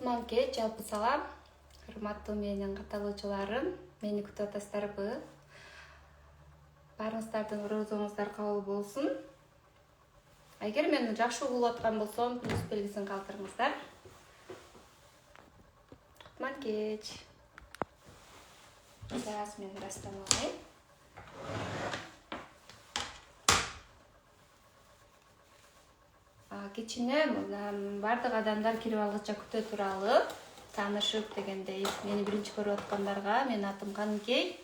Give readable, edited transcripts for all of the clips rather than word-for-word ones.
Кутманке, жалпы салам. Урматтуу менин катталуучуларым, мени күтүп атасыздарбы? Баарыңыздардын оозуңуздар кабыл болсун. Эгер мени жакшы угулуп аткан болсом, плюс белгисин калтырыңыздар. Кутманкеч. Зараз мен ырастамай. Кичине бардык адамдар кирип алгыча күтө туралы таанышып дегендей мени биринчи көрүп аткандарга менин атым Каныкей.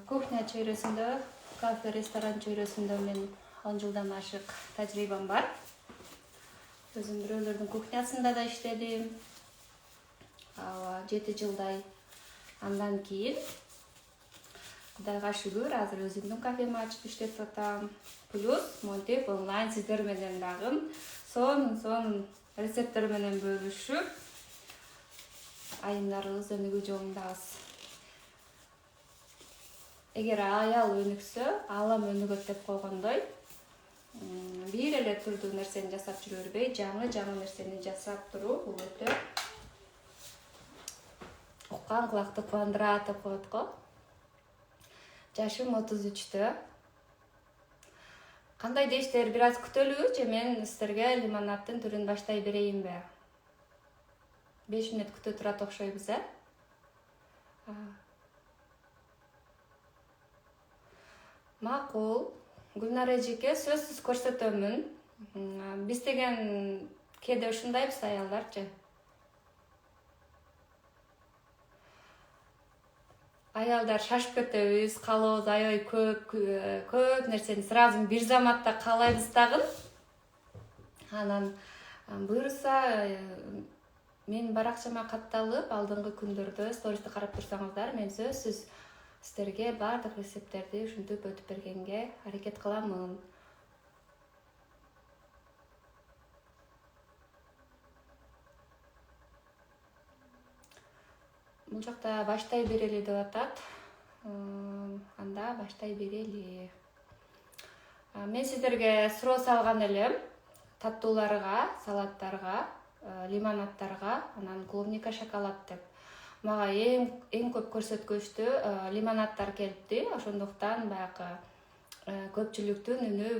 Кухня чөйрөсүндө, кафе, ресторан чөйрөсүндө мен 10 жылдан ашык тажрыйбам бар. Өзүм бирөөлөрдүн кухнясында да иштедим. 7 жылдай. Андан кийин Кудайга шүгүр, азыр өзүмдүн кафеми ачып иштеп атам. Плюс монтип онлайн сиздер менен дагы сонун рецепттер менен бөлүшүп, айымдарыбыз өнүгүү жолундабыз. Эгер аял өнүксө, алам өнүгөт деп койгондой, бир эле түрдүү нерсени жасап жүрө бербей, жаңы нерсени жасап туруу бул өтө уккан кулакты кубандырат деп коет го. Жашым 33-тө. Кандай дейсиздер, бир аз күтөлүбү же мен сиздерге лимонаддын түрүн баштай берейинби? 5 мүнөт күтө турат окшойбуз, Макул. Гүлнар эжеке, сөзсүз көрсөтөмүн. Биз деген кээде ушундайбыз аялдарчы. Аялдар шашып кетебиз, каалообуз аябай көп нерсени сразу бир заматта каалайбыз дагы. Анан буюрса менин баракчама катталып, алдыңкы күндөрдө стористи карап турсаңыздар, мен сөзсүз сиздерге баардык рецепттерди ушинтип өтүп бергенге аракет кыламын. Бул жакта баштай берели деп атат. Анда баштай берели. Мен сиздерге суроо салган элем. Таттууларга, салаттарга, лимонадтарга, анан клубника, шоколад деп. Мага эң көп көрсөткүчтүү лимонадтар келипти. Ошондуктан баягы көпчүлүктүн үнү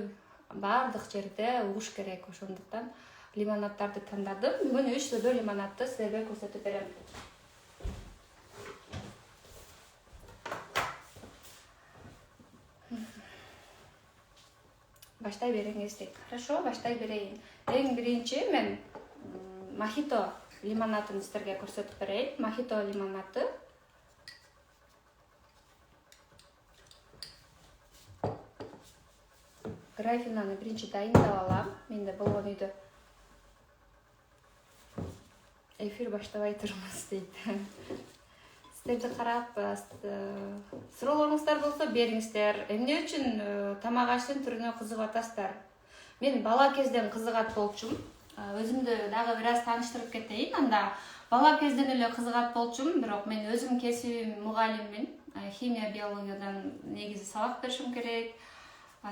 баардык жерде угуш керек. Ошондуктан лимонадтарды тандадым. Бүгүн 3 түрдүү лимонадты сиздерге көрсөтүп берем. Баштай бериңиз. Хорошо, баштай берейин. Эң биринчи мен мохито лимонадын сиздерге көрсөтүп берейин. Мохито лимонады. Графинаны биринчи дайындап алам. Менде болгон үйдө. Эфир баштабай турмуз дейт. Сиздерди карап, суроолоруңуздар болсо бериңиздер. Эмне үчүн тамак аштын түрүнө кызыгып атасыздар? Мен бала кезден кызыгат болчумун. Өзүмдү дагы бир аз тааныштырып кетейин. Анда бала кезден эле кызыгат болчумун, бирок мен өзүм кесибим мугалиммин. Химия, биологиядан негизи сабак беришим керек.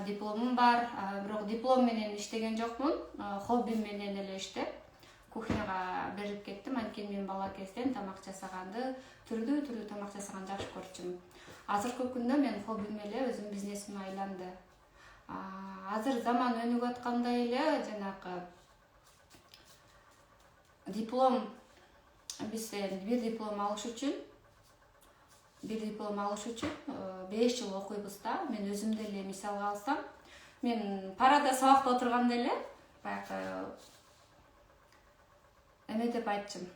Дипломум бар, бирок диплом менен иштеген жокмун. Хоббим менен эле иштеп, кухняга берип кеттим. Анткени мен бала кезден тамак жасаганды, түрдүү тамак жасаганды жакшы көрчүмүн. Азыркы күндө мен хоббим эле өзүм бизнесиме айланды. Азыр заман өнүгүп аткандай эле жанагы диплом, биз бир диплом алыш үчүн 5 жыл окуйбуз да. Мен өзүмдү эле мисалга алсам, мен парада сабакта отурганда эле баягы эме деп айтчым.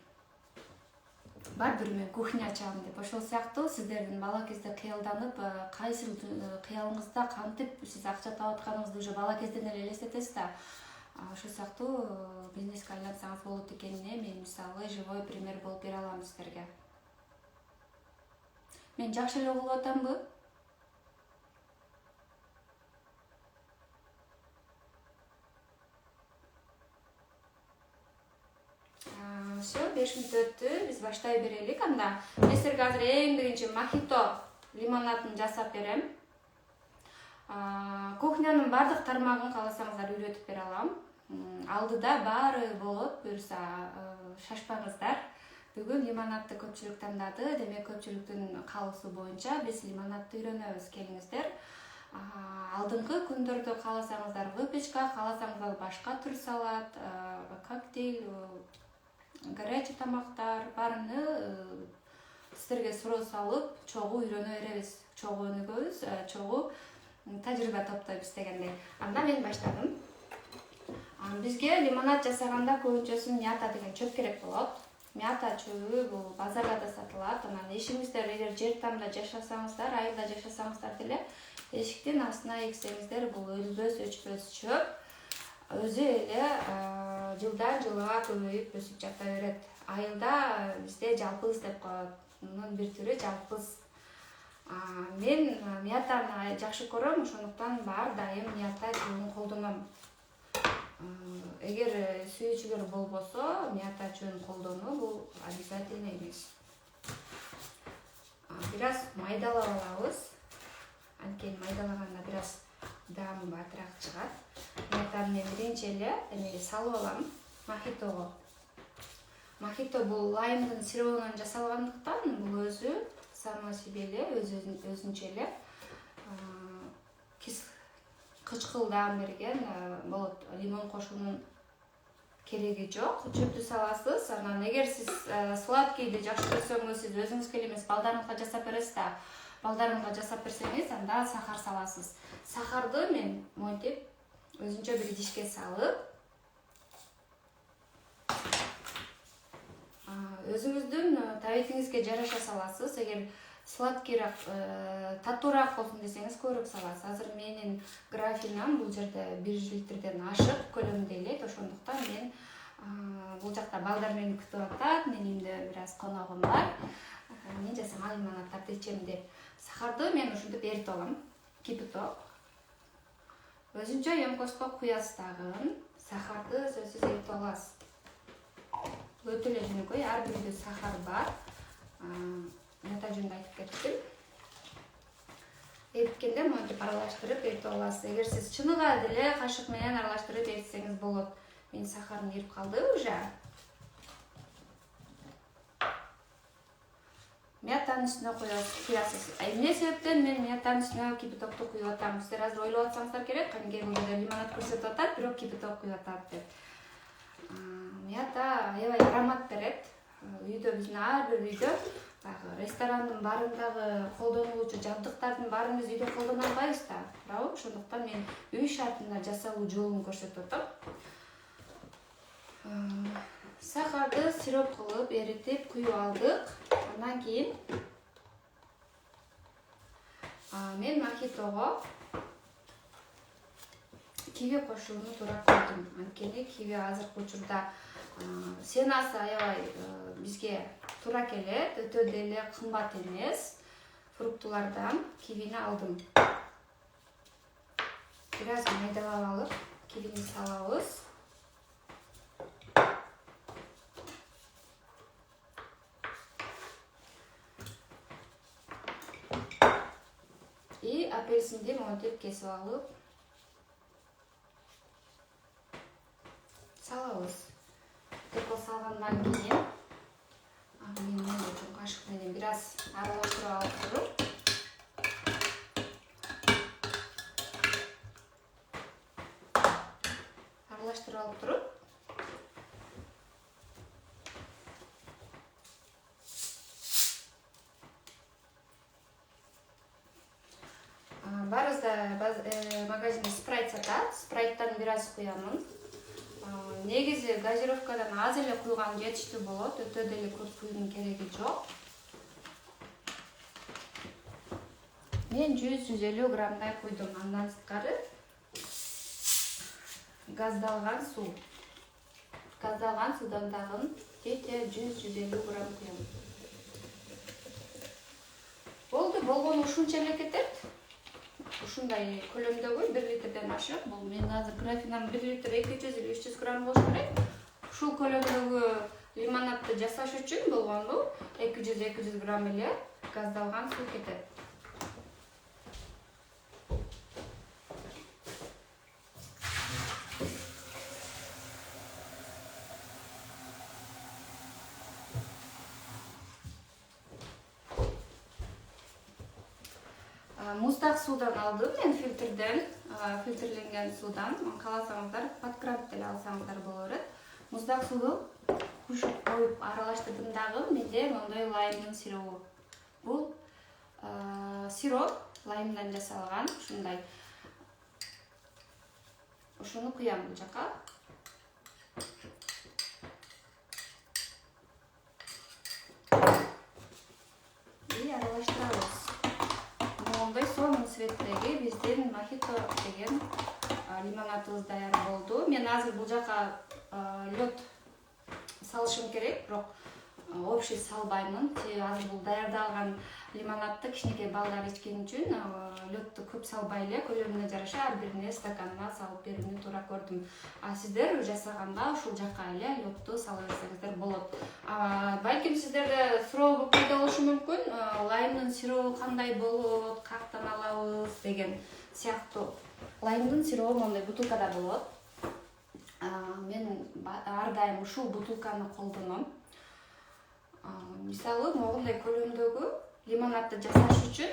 Бардыр мен кухня ачам деп. Ошол сыяктуу сиздердин бала кезде кыялданып, кайсы кыялыңызда кантип сиз акча таап атканыңызды уже бала кезден эле элестетесиз да. Ошол сыяктуу бизнеске айлансаңыз болот экенине мен мисалы живой пример болуп бере алам сиздерге. Мен жакшы эле угулуп атамбы? Все, 5 мүнөт өттү. Биз баштай берелик анда. Мен сиздерге азыр эң биринчи мохито лимонадын жасап берем. Кухнянын бардык тармагын кааласаңыздар үйрөтүп бере алам. Алдыда баары болот, буюрса шашпаңыздар. Бүгүн лимонадты көпчүлүк тандады. Демек көпчүлүктүн каалоосу боюнча биз лимонадты үйрөнөбүз. Келиңиздер. Алдыңкы күндөрдө кааласаңыздар выпечка, кааласаңыздар башка түр салат, коктейль, горячий тамактар баарыны сиздерге суроо салып, чогуу үйрөнө беребиз. Чогуу өнүгөбүз, чогуу тажрыйба топтойбуз дегендей. Анда мен баштадым. Бизге лимонад жасаганда көбүнчөсү мята деген чөп керек болот. Мята чөбү бул базарда да сатылат. Анан эшигиңиздер эгер жер тамда жашасаңыздар, айылда жашасаңыздар деле эшиктин астына эгсеңиздер бул өлбөс, өчпөс чөп өзү эле жылдан жылга көбөйүп өсүп жата берет. Айылда бизде жалпыз деп коет. Мунун бир түрү жалпыз. Мен мятаны жакшы көрөм, ошондуктан бар дайым мята чөбүн колдоном. Эгер сүйүүчүлөр болбосо, мята чөбүн колдонуу бул обязательно эмес. Бир аз майдалап алабыз. Анткени майдалаганда бир аз даамы батыраак чыгат. Мятаны мен биринчи эле эмеге салып алам, мохитого. Мохито бул лаймдын сиробунан жасалгандыктан бул өзү само себе эле өзүнчө эле кычкыл даам берген болот. Лимон кошуунун кереги жок. Чөптү саласыз. Анан эгер сиз сладкийди жакшы көрсөңүз, сиз өзүңүзгө эле балдарыңызга жасап бересиз да. Балдарыңызга жасап берсеңиз, анда сахар саласыз. Сахарды мен монтип өзүнчө бир идишке салып, өзүңүздүн табитиңизге жараша саласыз. Эгер сладкийраак, татуураак болсун десеңиз көбүрөөк саласыз. Азыр менин графинам бул жерде 1 литрден ашык көлөмдө элек. Ошондуктан мен бул жакта балдар мени күтүп атат. Менин үйүмдө бир аз коногум бар. Мен жасаган лимонадтарды ичем деп сахарды мен ушинтип эритип алам. Кипяток. Өзүнчө емкостко куясыз дагы. Сахарды сөзсүз эритип аласыз. Өтө эле жөнөкөй, ар бир үйдө сахар бар. Мята жөнүндө айтып кеттим. Эриткенде монтип аралаштырып эритип аласыз. Эгер сиз чыныгы деле кашык менен аралаштырып эритсеңиз болот. Мен сахарым эрип калды уже. Мятанын үстүнө куясыз. Эмне себептен мен мятанын үстүнө кипятокту куюп атам? Сиздер азыр ойлоп атсаңыздар керек, кантип бул жерде лимонад көрсөтүп атат, бирок кипяток куюп атат деп. Мята аябай аромат берет. Үйдө биздин ар бир үйдө ресторандын баарындагы колдонулуучу жабдыктардын баарын биз үйдө колдоно албайбыз да. Туурабы? Ошондуктан мен үй шартында жасалуу жолун көрсөтүп атам. Сахарды сироп кылып эритип куюп алдык. Андан кийин мен мохитого киви кошууну туура көрдүм. Анткени киви азыркы учурда сенасы аябай бизге туура келет, өтө деле кымбат эмес. Фруктулардан кивини алдым. Бир аз майдалап алып, кивини салабыз. И апельсинди монтип кесип алып салабыз. Тепо салгандан кийин мен кашык менен бир аз аралаштырып алып туруп, баарыбызда магазинде спрайт сатат. Спрайттан бир аз куямын. Негизи газировкадан аз эле куйган жетиштүү болот. Өтө деле көп куюунун кереги жок. Мен 100-150 граммдай куйдум. Андан сырткары газдалган суу. Газдалган суудан дагы 100-150 грамм куям. Болду, болгону ушунча эле кетет. Ушундай көлөмдөгү 1 литрден ашык. Бул мен азыр графинам 1 литр 200-300 грамм болуш керек. Ушул көлөмдөгү лимонадты жасаш үчүн болгону 200-200 грамм эле газдалган суу кетет. Муздак суудан алдым мен фильтрден, фильтрленген суудан. Кааласаңыздар подкрант деле алсаңыздар боло берет. Муздак сууну кушуп коюп аралаштырдым дагы. Менде мондой лаймдын сиробу. Бул сироп лаймдан жасалган, ушундай. Ушуну куям бул жака. И аралаштырабыз. Мондой сонун цветтеги биздин мохито деген лимонадыбыз даяр болду. Мен азыр бул жака лёд салышым керек, бирок общий салбаймын. Азыр бул даярдалган лимонадты кичинекей балдар ичкен үчүн лёдду көп салбай эле, көлөмүнө жараша ар бирине стаканына салып берүүнү туура көрдүм. Сиздер жасаганда ушул жака эле лёдду сала берсеңиздер болот. Балким сиздерде суроо болуп пайда болушу мүмкүн. Лаймдын сиробу кандай болот, каяктан алабыз деген сыяктуу. Лаймдын сиробу мондай бутылкада болот. Мен ар дайым ушул бутылканы колдоном. Мисалы, могундай көлөмдөгү лимонадты жасаш үчүн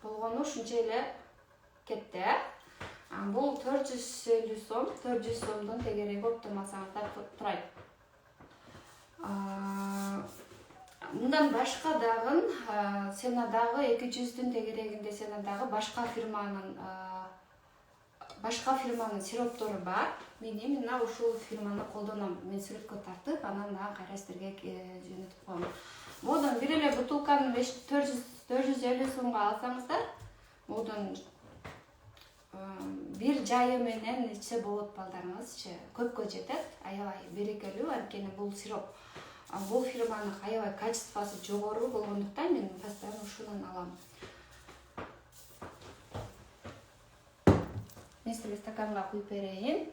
болгону ушунча эле кетти. Бул 450 сом, 400 сомдон тегереги оптурмасаңыздар турайт. Мындан башка дагы Сенадагы 200дүн тегерегинде Сенадагы башка фирманын сироптору бар. Мен именно ушул фирманы колдоном. Мен сүрөткө тартып, анан дагы кайра сиздерге жөнөтүп коем. Модон бир эле бутылканы 450 сомго алсаңыздар, модон бир жайы менен ичсе болот балдарыңыз. Көпкө жетет, аябай берекелүү, анткени бул сироп. Бул фирманын аябай качествосы жогору болгондуктан мен постоянно ушунун алам. Мен сизге стаканга куюп берейин.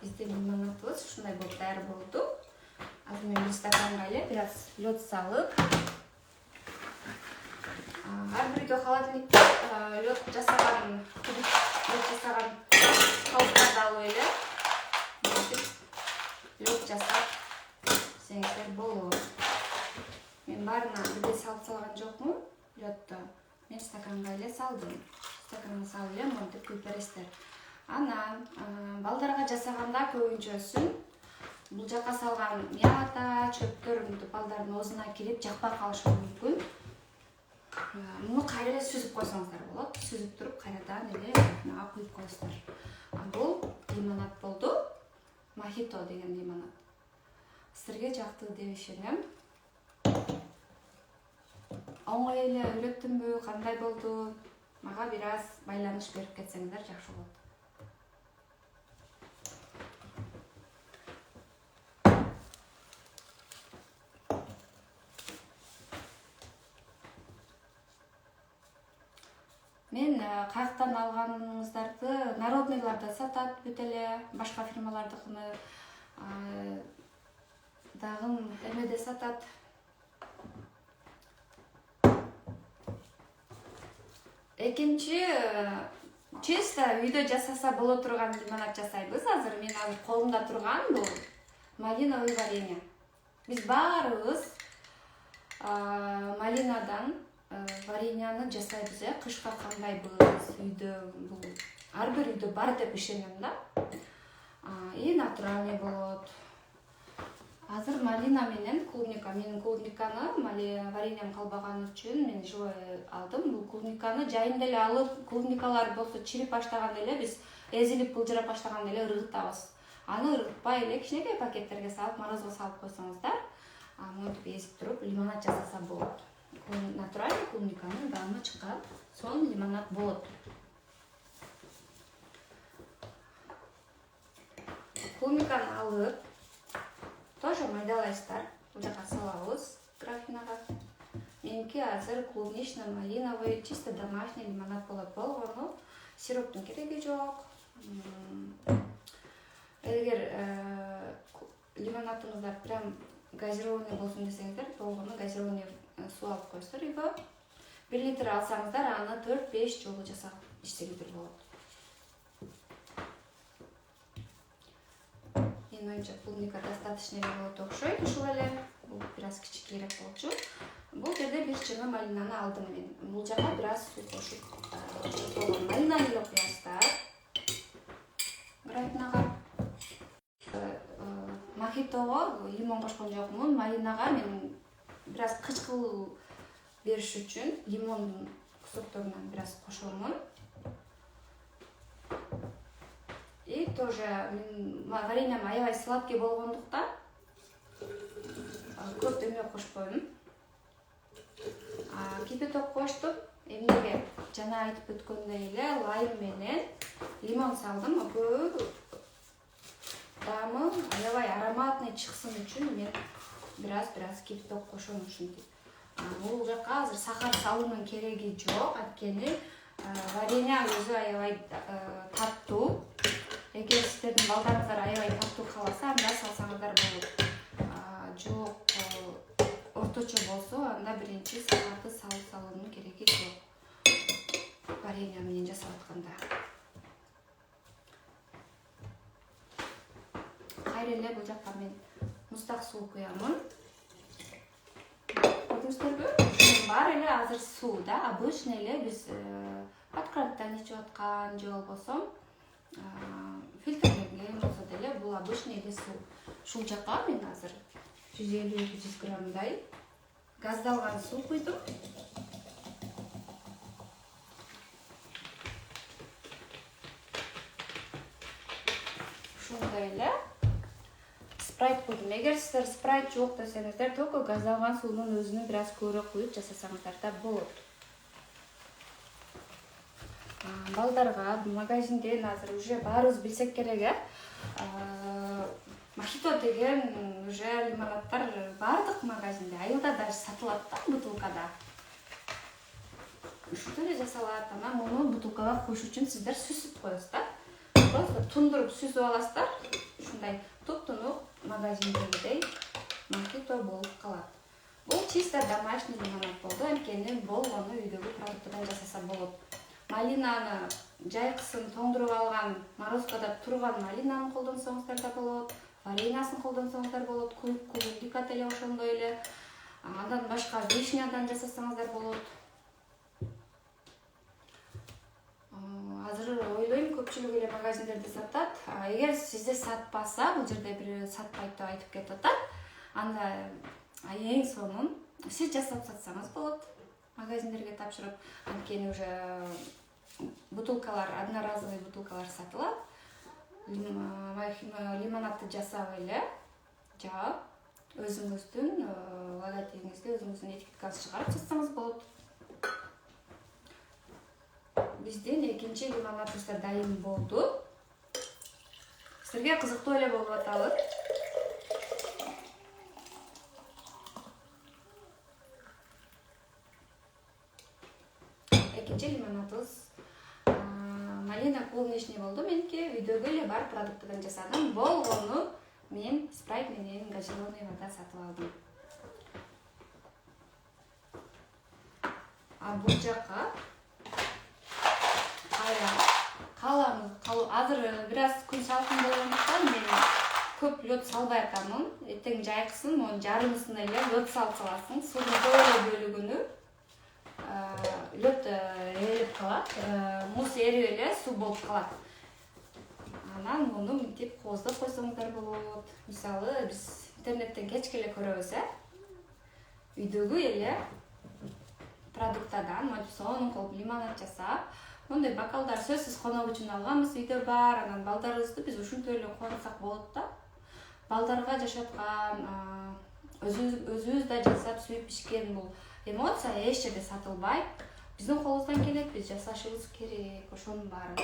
Биздин лимонадыбыз ушундай болуп даяр болду. Азыр мен бир стаканга эле бир аз лёд салып, ар бир үйдө холодильникте лёд жасаган калыптарды алып эле лёд жасап жесеңиздер болот. Мен баарына бирдей салып салган жокмун лёдду. Мен стаканга эле салдым. Стаканга салып эле монтип куюп бересиздер. Анан балдарга жасаганда көбүнчөсүн бул жака салган мята, чөптөр балдардын оозуна кирип жакпай калышы мүмкүн. Муну кайра эле сүзүп койсоңуздар болот. Сүзүп туруп кайрадан эле мага куюп коесуздар. Бул лимонад болду. Мохито деген лимонад. Сиздерге жакты деп ишенем. Оңой эле үйрөттүмбү, кандай болду? Мага бир аз байланыш берип кетсеңиздер жакшы болот. Мен каяктан алганыңыздарды народныйларда сатат бүт эле, башка фирмалардыкыны дагы эмеде сатат. Экинчи, чисто үйдө жасаса боло турган лимонад жасайбыз. Мен азыр колумда турган бул малиновый варенье. Биз баарыбыз малинадан вареньяны жасайбыз, кышка кандайбыз үйдө, бул ар бир үйдө бар деп ишенем да. И натуральный болот. Азыр малина менен клубника. Мен клубниканы вареньям калбаган үчүн мен живой алдым. Бул клубниканы жайында эле алып, клубникалар болсо чирип баштаганда эле биз эзилип былжырап баштаганда эле ыргытабыз. Аны ыргытпай эле кичинекей пакеттерге салып, морозго салып койсоңуздар, монтип эзип туруп лимонад жасаса болот. Натуральный клубниканын даамы чыккан сонун лимонад болот. Клубниканы алып, тоже майдалайсыздар. Бул жака салабыз графинага. Меники азыр клубнично-малиновый, чисто домашний лимонад болот. Болгону сироптун кереги жок. Эгер лимонадыңыздар прям газированный болсун десеңиздер, болгону газированный суу алып коесуздар үйгө. 1 литр алсаңыздар, аны 4-5 жолу жасап ичсеңиздер болот. Менин оюмча клубника достаточно эле болот окшойт. Ушул эле бул бир аз кичикирээк болчу. Бул жерде бир чыгы малинаны алдым мен. Бул жака бир аз суу кошуп, малинаны эле куясыздар. Графинага мохитого лимон кошкон жокмун. Малинага мен бир аз кычкыл бериш үчүн лимондун кусокторунан бир аз кошомун. И тоже вареньям аябай сладкий болгондуктан көп эме кошпойм. Кипяток коштум. Эмнеге жана айтып өткөндөй эле лайм менен лимон салдым. Дамы аябай ароматный чыксын үчүн мен бир аз кипяток кошом ушинтип. Бул жака азыр сахар салуунун кереги жок, анткени варенья өзү аябай таттуу. Эгер сиздердин балдарыңыздар аябай таттуу кааласа, анда салсаңыздар болот. Жок, орточо болсо, анда биринчи сахарды салуунун кереги жок. Варенья менен жасап атканда. Кайра эле бул жакка мен муздак суу куямын. Көрдүңүздөрбү? Ушунун баары эле азыр суу да, обычный эле биз от крантан ичип аткан же болбосо фильтрленген болсо деле бул обычный эле суу. Ушул жака мен азыр 150-200 граммдай газдалган суу куйдум. Ушундай эле спрайт куйдум. Эгер сиздер спрайт жок десеңиздер, только газдалган суунун өзүнүн бир аз көбүрөөк куюп жасасаңыздар да болот. Балдарга магазинден азыр уже баарыбыз билсек керек, мохито деген уже лимонадтар бардык магазинде, айылда даже сатылат да, бутылкада. Ушундай эле жасалат. Анан муну бутылкага коюш үчүн сиздер сүзүп коесуз да. Просто тундуруп сүзүп аласыздар. Ушундай туп-тунук магазиндегидей мохито болуп калат. Бул чисто домашний лимонад болду. Анткени болгону үйдөгү продуктадан жасаса болот. Малинаны жайкысын тоңдуруп алган, морозкада турган малинаны колдонсоңуздар да болот. Вареньясын колдонсоңуздар болот. Клубника деле ошондой эле. Андан башка вишнядан жасасаңыздар болот. Азыр ойлойм көпчүлүк эле магазиндерде сатат. Эгер сизде сатпаса, бул жерде бир сатпайт деп айтып кетип атат. Анда эң сонун сиз жасап сатсаңыз болот. Магазиндерге тапшырып, анткени уже бутылкалар, одноразовый бутылкалар сатылат. Лимонадты жасап эле жаап, өзүңүздүн логотипиңизди, өзүңүздүн этикеткаңызды чыгарып жасасаңыз болот. Биздин экинчи лимонадыбыз да дайым болду. Сизерге кызыктуу эле болуп атабы. Экинчи лимонадыбыз малина клубничный болду. Меники үйдөгү эле бар продуктадан жасадым. Болгону мен спрайт менен газированный вода сатып алдым. Бул жака азыр бир аз күн салкын болгондуктан мен көп лёд салбай атамын. Эртең жайкысын, монун жарымысын эле лёд салып саласың. Суунун көп эле бөлүгүнү лёд эрип калат. Муз эрип эле суу болуп калат. Анан муну мынтип кооздоп койсоңуздар болот. Мисалы, биз интернеттен кечке эле көрөбүз, үйдөгү эле продуктадан сонун кылып лимонад жасап, мындай бокалдар сөзсүз конок үчүн алганбыз, үйдө бар. Анан балдарыбызды биз ушунтой эле кубансак болот да. Балдарга жашаткан, өзүбүз да жасап сүйүп пишкен бул эмоция эч жерде сатылбайт. Биздин колубуздан келет, биз жасашыбыз керек, ошонун баары.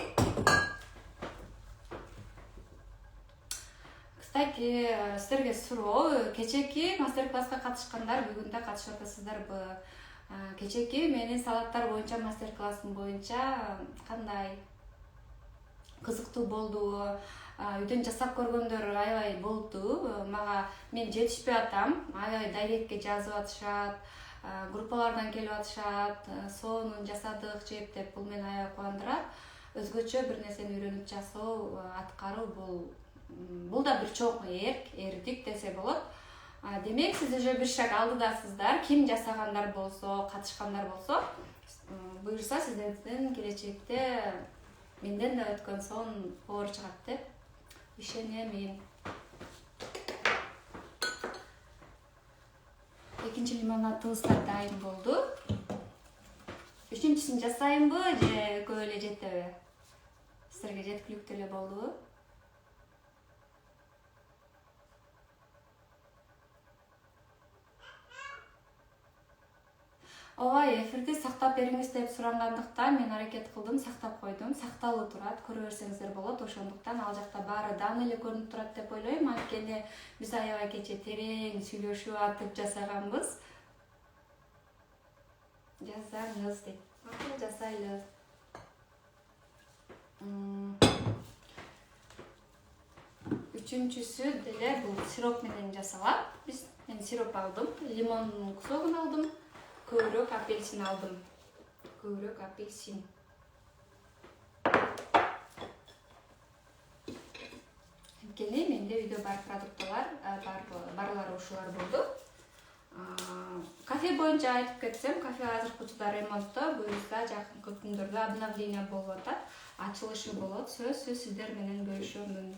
Кстати, сиздерге суроо, кечээки мастер-класска катышкандар бүгүн да катышып атасыздарбы? Кечээки менин салаттар боюнча мастер-классым боюнча кандай? Кызыктуу болду. Үйдөн жасап көргөндөр аябай болду. Мага мен жетишпей атам. Аябай дайректке жазып атышат, группалардан келип атышат. Сонун жасадык, жеп деп. Бул мени аябай кубандырат. Өзгөчө бир нерсени үйрөнүп жасоо, аткаруу бул Бул да бир чоң эрдик десе болот. Демек, сиз уже бир шаг алдыдасыздар. Ким жасагандар болсо, катышкандар болсо, буюрса сиздердин келечекте менден да өткөн сонун повар чыгат деп ишенемин. Экинчи лимонадыбыз да дайын болду. Үчүнчүсүн жасайынбы же экөө эле жетеби? Сиздерге жеткиликтүү эле болдубу? Ооба, эфирди сактап бериңиз деп сурангандыктан мен аракет кылдым, сактап койдум. Сакталуу турат, көрө берсеңиздер болот. Ошондуктан ал жакта баары даны эле көрүнүп турат деп ойлойм. Анткени биз аябай кече терең сүйлөшүп атып жасаганбыз. Жазаңыз дейт. Макул, жасайлы. Үчүнчүсү деле бул сироп менен жасалат. Мен сироп алдым, лимондун кусогун алдым. Көбүрөөк апельсин алдым. Көбүрөөк апельсин. Анткени менде үйдө бар продукталар, барлары ушулар болду. Кафе боюнча айтып кетсем, кафе азыркы учурда ремонтто, буюрса жакынкы күндөрдө обновление болуп атат. Ачылышы болот. Сөзсүз сиздер менен бөлүшөмүн.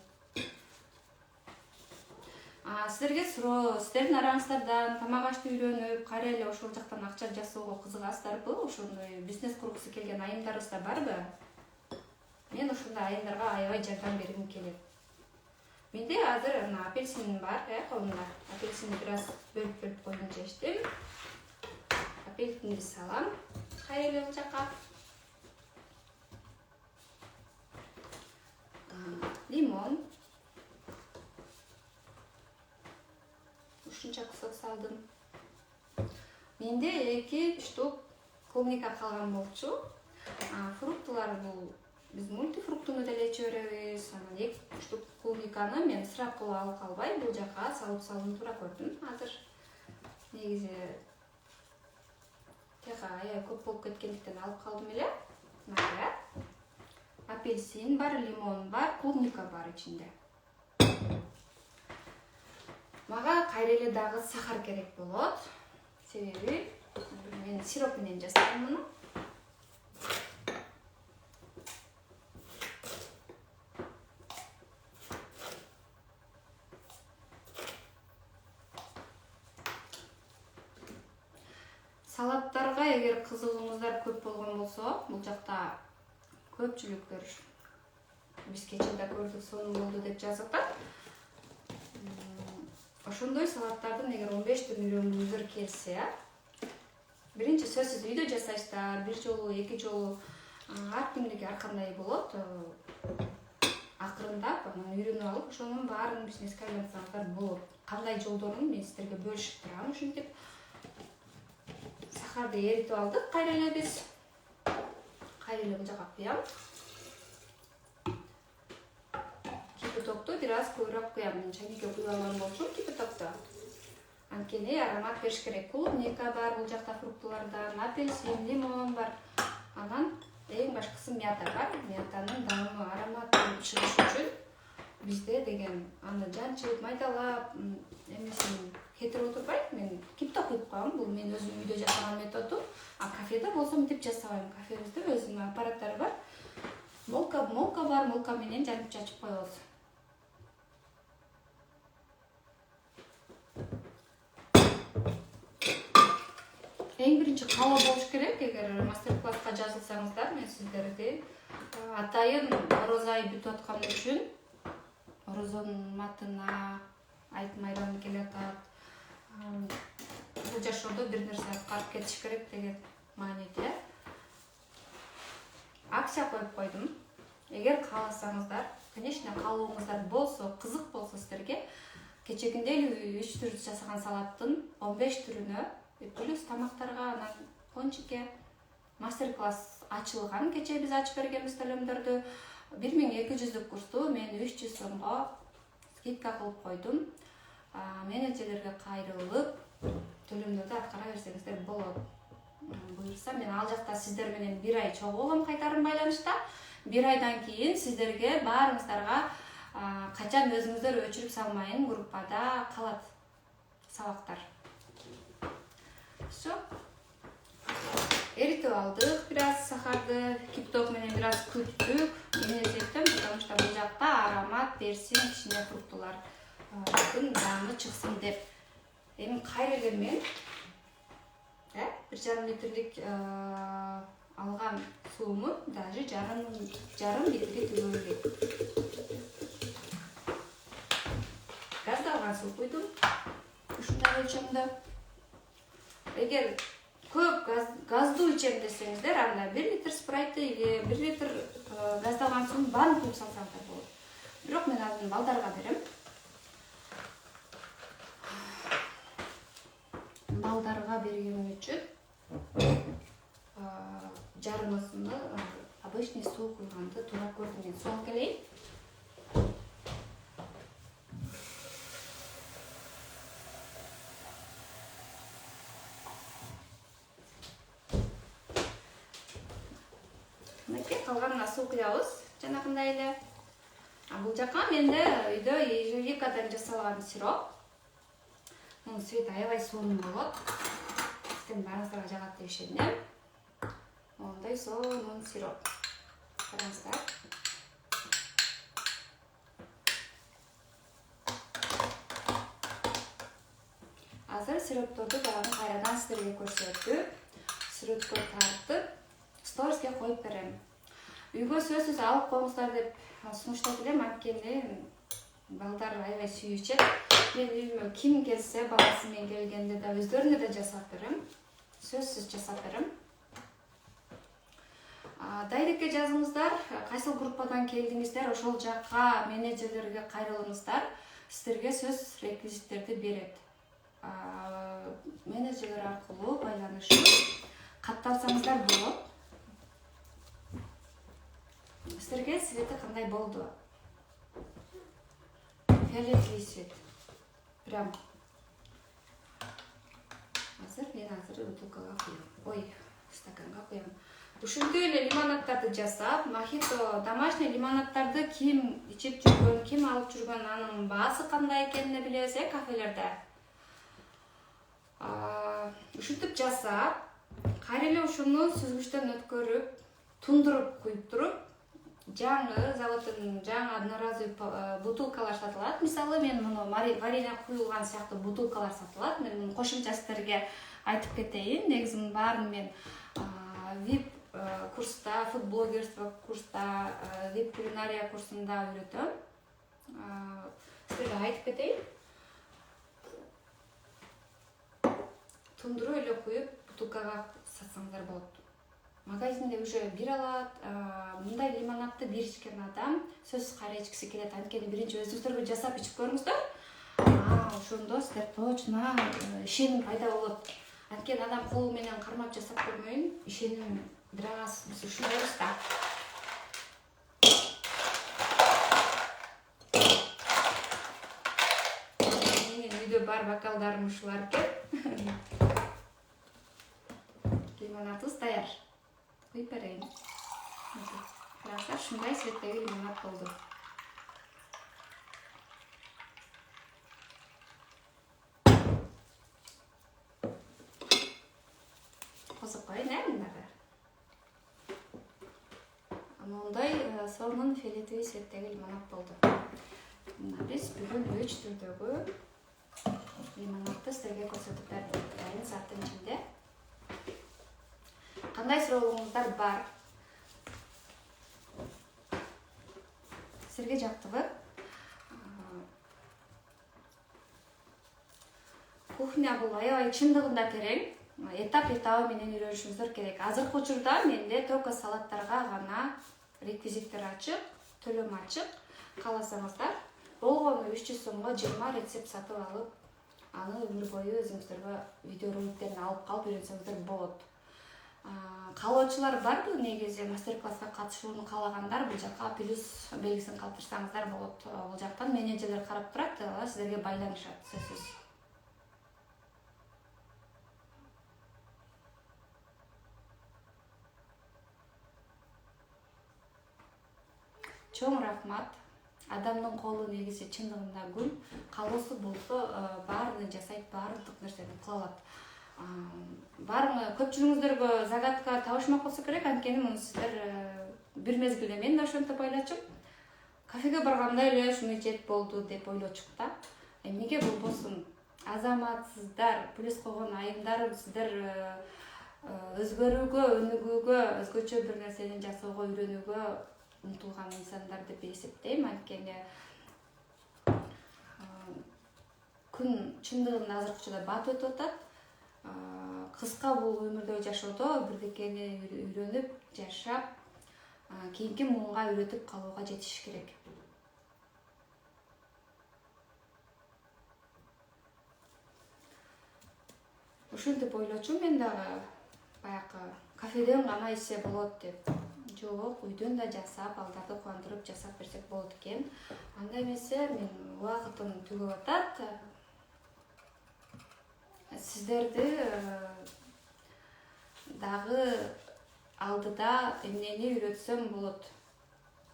Сиздерге суроо, сиздердин араңыздардан тамак ашты үйрөнүп, кайра эле ошол жактан акча жасоого кызыгасыздарбы? Ошондой бизнес кургусу келген айымдарыбыз да барбы? Мен ушундай айымдарга аябай жардам бергим келет. Менде азыр апельсин бар, колумда. Апельсинди бир аз бөлүп коюм чечтим. Апельсинди салам. Кайра эле бул жака. Лимон. Ушунча кусок салдым. Менде 2 штук клубника калган болчу. Фруктылар бул биз мультифруктуну деле иче беребиз. Анан 2 штук клубниканы мен ысырап кылып алып калбай бул жака салып тура көрдүм. Азыр негизи тега аябай көп болуп кеткендиктен алып калдым эле. Мына апельсин бар, лимон бар, клубника бар ичинде. Мага кайра эле дагы сахар керек болот. Себеби мен сироп менен жасайм муну. Салаттарга эгер кызыгууңуздар көп болгон болсо, бул жакта көпчүлүктөр биз кечээ көрдүк, сонун болду деп жазып атат. Ошондой салаттардын эгер 15 түрүн үйрөнгүңүздөр келсе, биринчи сөзсүз үйдө жасайсыздар, бир жолу, 2 жолу, ар кимдики ар кандай болот. Акырындап анан үйрөнүп алып, ошонун баарын бизнеске айлантсаңыздар болот. Кандай жолдорун мен сиздерге бөлүшүп турам. Ушинтип сахарды эритип алдык. Кайра эле бул жака куям. Кипятокту бир аз көбүрөөк куям. Мен чайникке куюп алган болчумун кипятокту. Анткени аромат бериш керек. Клубника бар бул жакта фруктулардан, апельсин, лимон бар. Анан эң башкысы мята бар. Мятанын даамы, ароматы чыгыш үчүн бизде деген аны жанчып, майдалап, эмесин кетирип отурбай, мен кипяток куюп коем. Бул мен өзүм үйдө жасаган методум. Кафеде болсо мынтип жасабайм. Кафебизде өзүнүн аппараттары бар. Молка бар, молка менен жанып чачып коебуз. Эң биринчи кала болуш керек. Эгер мастер-класска жазылсаңыздар, мен сиздерди атайын ороз айы бүтүп аткан үчүн орозонун матына айт майрамы келатат. Бул жашоодо бир нерсе аткарып кетиш керек деген мааниде акция коюп койдум. Эгер кааласаңыздар, конечно, каалооңуздар болсо, кызык болсо сиздерге кечегинде 3 түр жасаган салаттын 15 түрүнө плюс тамактарга, анан пончикке мастер-класс ачылган. Кечээ биз ачып бергенбиз төлөмдөрдү. 1200 курсту мен 300 сомго скидка кылып койдум. Менеджерлерге кайрылып төлөмдөрдү аткара берсеңиздер болот. Буюрса мен ал жакта сиздер менен 1 ай чогуу болом кайтарым байланышта. 1 айдан кийин сиздерге баарыңыздарга качан өзүңүздөр өчүрүп салмайын, группада калат сабактар. Все. Эритип алдык, бираз сахарды, кипток менен бираз күттүк. Эмне септим, потому что бул жакта аромат берсин, кичине фруктулар даңгы чыксын деп. Эми кайра эле мен 1,5 литрлик алган суумун даже жарым литрге түгө элек. Газдалган суу куйдум. Ушундай өлчөмдө. Эгер көп газдуу ичем десеңиздер, анда 1 литр спрайтты или 1 литр газдалган сууну баарын куюп салсаңыздар болот. Бирок мен азыр балдарга берем. Балдарга бергеним үчүн жарымысыны обычный суу куйганды туура көрдүм. Мен суу алып келейин. Калганына суу куябыз, жанагындай эле. Бул жака менде үйдө ежевикадан жасалган сироп. Мунун цвети аябай сонун болот. Сиздердин баарыңыздарга жагат деп ишенем. Мондай сонун сироп. Караңыздар. Азыр сиропторду дагы кайрадан сиздерге көрсөтүп, сүрөткө тартып, сториске коюп берем. Үйгө сөзсүз алып коюңуздар деп сунуштап элем, анткени балдар аябай сүйүп ичет. Мен үйүмө ким келсе, баласы менен келгенде да өздөрүнө да жасап берем. Сөзсүз жасап берем. Дайрекке жазыңыздар, кайсыл группадан келдиңиздер, ошол жакка менеджерлерге кайрылыңыздар. Сиздерге сөз реквизиттерди берет. Менеджерлер аркылуу байланышып катталсаңыздар болот. Сиздерге цвети кандай болду? Фиолетовый цвет. Прям. Мен азыр бутылкага куям. Ой, стаканга куям. Ушундай эле лимонадтарды жасап, мохито, домашний лимонадтарды ким ичип жүргөн, ким алып жүргөн, анын баасы кандай экенин билебиз, кафелерде. Ушинтип жасап, кайра эле ушуну сүзгүчтөн өткөрүп, тундуруп куюп туруп, жаңы заводдун жаңы одноразовый бутылкалар сатылат. Мисалы мен муну варенье куюлган сыяктуу бутылкалар сатылат. Мен муну кошумча сиздерге айтып кетейин. Негизи баарын мен VIP курста, фудблогерство курста, VIP кулинария курсунда үйрөтөм. Сиздерге айтып кетейин. Тундуруп эле куюп, бутылкага сатсаңыздар болот. Магазинде уже бир алат, мындай лимонадты бир ичкен адам сөзсүз кайра ичкиси келет. Анткени биринчи өзүңүздөр жасап ичип көрүңүздөр. Ошондо сиздер точно ишеним пайда болот. Анткени адам колу менен кармап жасап көрмөйүн, ишеним бир аз биз ушундайбыз да. Менин үйдө бар бокалдарым ушулар экен. Лимонадыбыз даяр. Куюп берейин. Караңыздар, ушундай цветтеги лимонад болду. Косуп коеюн, мындагы. Мондай сонун фиолетовый цветтеги лимонад болду. Мына биз бүгүн 3 түрдөгү лимонадты сиздерге көрсөтүп бердик. Айрым сааттын ичинде. Кандай суроолоруңуздар бар? Сиздерге жактыбы? Кухня бул аябай чындыгында терең. Этап-этабы менен үйрөнүшүңүздөр керек. Азыркы учурда менде только салаттарга гана реквизиттер ачык, төлөм ачык. Кааласаңыздар, болгону 300 сомго 20 рецепт сатып алып, аны өмүр бою өзүңүздөргө видеороликтерин алып калып үйрөнсөңүздөр болот. Каалоочулар барбы? Негизи мастер-класска катышууну каалагандар бул жакка плюс белгисин калтырсаңыздар болот. Бул жактан менеджерлер карап турат, алар сиздерге байланышат, сөзсүз. Чоң рахмат. Адамдын колу негизи чындыгында гүл, каалоосу болсо баарын жасайт, баардык нерсени кыла алат. Баарыңы көпчүлүгүңүздөргө загадка табышмак болсо керек, анткени муну сиздер бир мезгилде мен да ошентип ойлочумун. Кафеге барганда эле ушуну ичет болду деп ойлочук да. Эмнеге болбосун? Азаматсыздар, плюс койгон айымдарымсыздар өзгөрүүгө, өнүгүүгө, өзгөчө бир нерсени жасоого, үйрөнүүгө умтулган инсандар деп эсептейм. Анткени күн чындыгында азыркы учурда батып өтүп атат. Кыска бул өмүрдө жашоодо бирдекени үйрөнүп, жашап, кийинки муунга үйрөтүп калууга жетиш керек. Ушинтип ойлочумун мен дагы, баягы кафеден гана ичсе болот деп. Жок, үйдөн да жасап, балдарды кубандырып жасап берсек болот экен. Анда эмесе мен убакытым түгөп атат. Сиздерди дагы алдыда эмнени үйрөтсөм болот?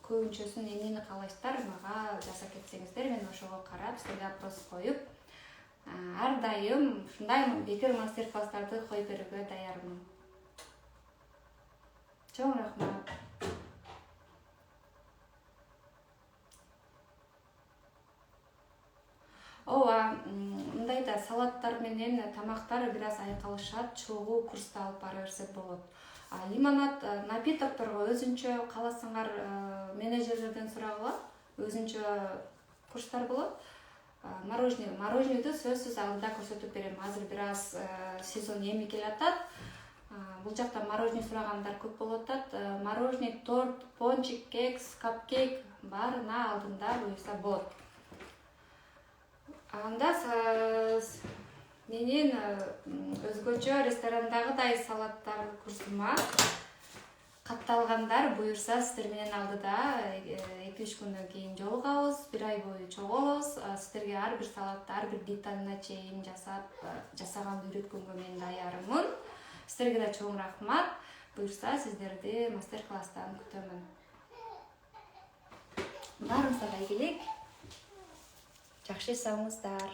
Көбүнчөсүн эмнени каалайсыздар? Мага жасап кетсеңиздер, мен ошого карап, силерге вопрос коюп, ар дайым ушундай бекер мастер-класстарды коюп берүүгө даярмын. Чоң рахмат. Ооба, мындай да салаттар менен тамактар бир аз айкалышат, чогуу курста алып бара берсек болот. Лимонад напитокторго өзүнчө кааласаңар менеджерлерден сурагыла, өзүнчө курстар болот. Мороженойду сөзсүз алдыда көрсөтүп берем. Азыр бир аз сезон эми келатат. Бул жакта мороженый сурагандар көп болуп атат. Мороженый, торт, пончик, кекс, капкейк баарына алдында буюрса болот. Анда менин өзгөчө ресторандагыдай салаттар курсума катталгандар буюрса сиздер менен алдыда 2-3 күндөн кийин жолугабыз, 1 ай бою чогулабыз. Сиздерге ар бир салатты, ар бир деталына чейин жасаганды үйрөткөнгө мен даярмын. Сиздерге да чоң рахмат. Буюрса сиздерди мастер-класстан күтөмүн. Баарыңыздарга ийгилик. Жакшы жасаңыздар.